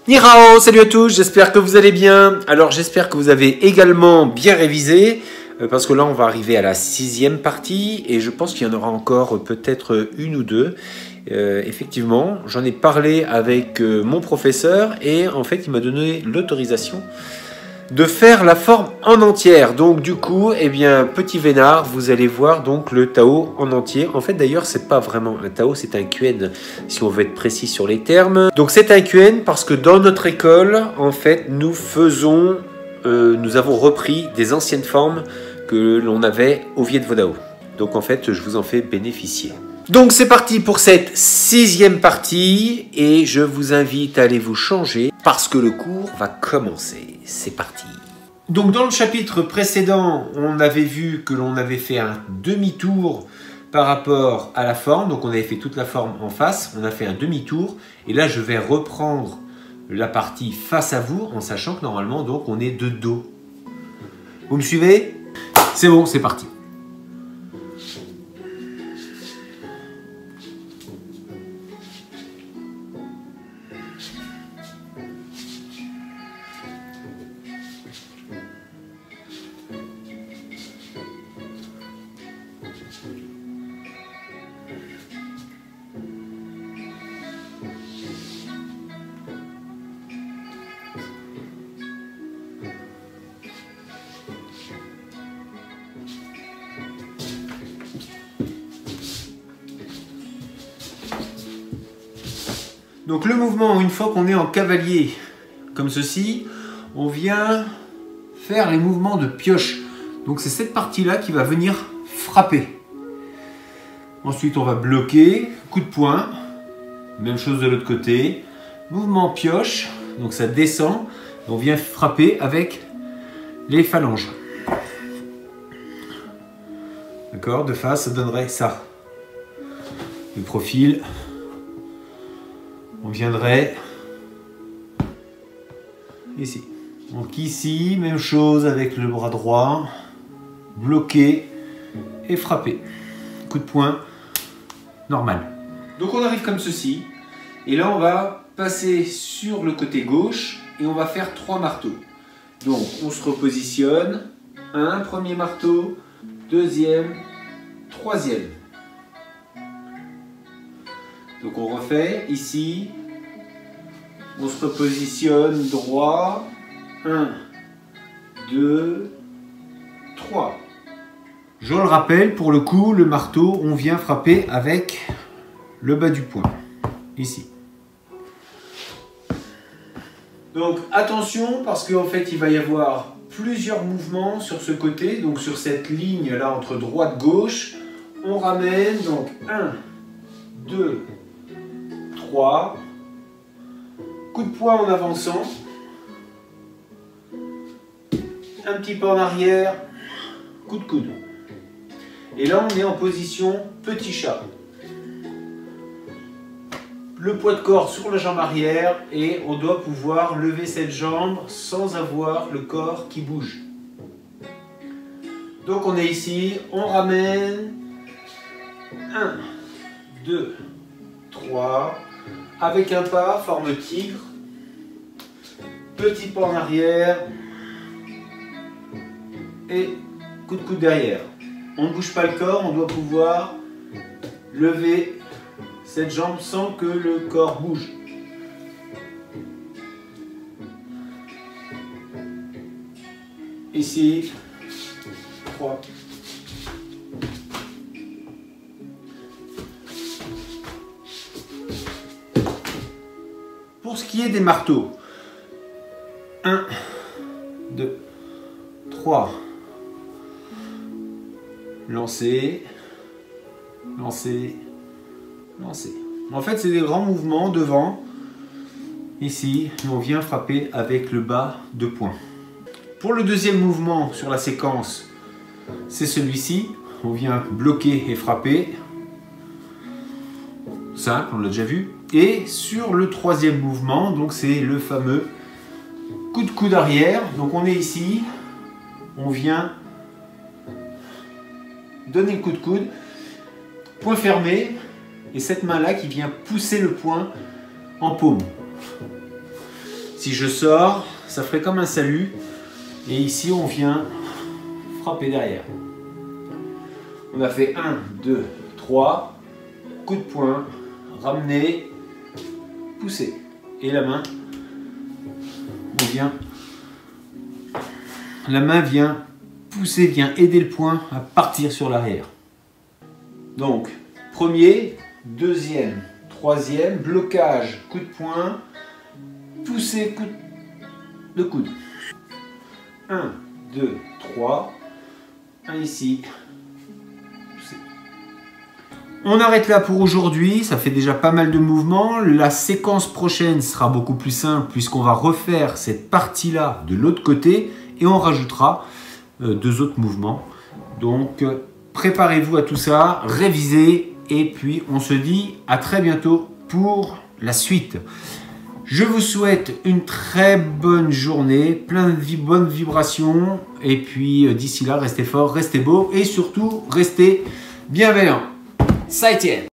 Ni hao, salut à tous, j'espère que vous allez bien. Alors j'espère que vous avez également bien révisé, parce que là on va arriver à la 6e partie, et je pense qu'il y en aura encore peut-être une ou deux. Effectivement, j'en ai parlé avec mon professeur, et en fait il m'a donné l'autorisation de faire la forme en entière. Donc du coup, eh bien, petit vénard, vous allez voir donc le Tao en entier. En fait d'ailleurs, c'est pas vraiment un Tao, c'est un Quen, si on veut être précis sur les termes. Donc c'est un Quen parce que dans notre école, en fait, nous avons repris des anciennes formes que l'on avait au Viet Vo Dao. Donc en fait, je vous en fais bénéficier. Donc c'est parti pour cette 6e partie et je vous invite à aller vous changer parce que le cours va commencer. C'est parti. Donc dans le chapitre précédent, on avait vu que l'on avait fait un demi-tour par rapport à la forme. Donc on avait fait toute la forme en face, on a fait un demi-tour. Et là je vais reprendre la partie face à vous en sachant que normalement donc on est de dos. Vous me suivez? C'est bon, c'est parti. Donc le mouvement, une fois qu'on est en cavalier, comme ceci, on vient faire les mouvements de pioche. Donc c'est cette partie-là qui va venir frapper. Ensuite on va bloquer, coup de poing, même chose de l'autre côté. Mouvement pioche, donc ça descend, on vient frapper avec les phalanges. D'accord, de face ça donnerait ça. Le profil. On viendrait ici. Donc ici, même chose avec le bras droit, bloqué et frappé. Coup de poing, normal. Donc on arrive comme ceci. Et là on va passer sur le côté gauche et on va faire 3 marteaux. Donc on se repositionne. Un premier marteau, deuxième, troisième. Donc on refait ici, on se repositionne droit, 1, 2, 3. Je le rappelle, pour le coup, le marteau, on vient frapper avec le bas du poing, ici. Donc attention, parce qu'en fait il va y avoir plusieurs mouvements sur ce côté, donc sur cette ligne là entre droite et gauche, on ramène donc 1, 2, 3, coup de poing en avançant, un petit pas en arrière, coup de coude. Et là on est en position petit chat. Le poids de corps sur la jambe arrière et on doit pouvoir lever cette jambe sans avoir le corps qui bouge. Donc on est ici, on ramène 1, 2, 3, avec un pas, forme tigre, petit pas en arrière et coup de coude derrière. On ne bouge pas le corps, on doit pouvoir lever cette jambe sans que le corps bouge. Ici, 3. Pour ce qui est des marteaux, 1, 2, 3, lancer, lancer, lancer. En fait, c'est des grands mouvements devant. Ici, on vient frapper avec le bas de poing. Pour le deuxième mouvement sur la séquence, c'est celui-ci. On vient bloquer et frapper. Simple, on l'a déjà vu. Et sur le troisième mouvement, donc c'est le fameux coup de coude arrière. Donc on est ici, on vient donner le coup de coude, poing fermé, et cette main-là qui vient pousser le poing en paume. Si je sors, ça ferait comme un salut. Et ici, on vient frapper derrière. On a fait 1, 2, 3. Coup de poing, ramener, pousser. Et la main, on vient. La main vient pousser, vient aider le poing à partir sur l'arrière. Donc, premier, deuxième, troisième, blocage, coup de poing, pousser, coup de coude. 1, 2, 3. 1 ici. Pousser. On arrête là pour aujourd'hui. Ça fait déjà pas mal de mouvements. La séquence prochaine sera beaucoup plus simple puisqu'on va refaire cette partie-là de l'autre côté et on rajoutera 2 autres mouvements. Donc, préparez-vous à tout ça, révisez et puis on se dit à très bientôt pour la suite. Je vous souhaite une très bonne journée, plein de bonnes vibrations et puis d'ici là, restez forts, restez beaux et surtout, restez bienveillants. Ça y tient.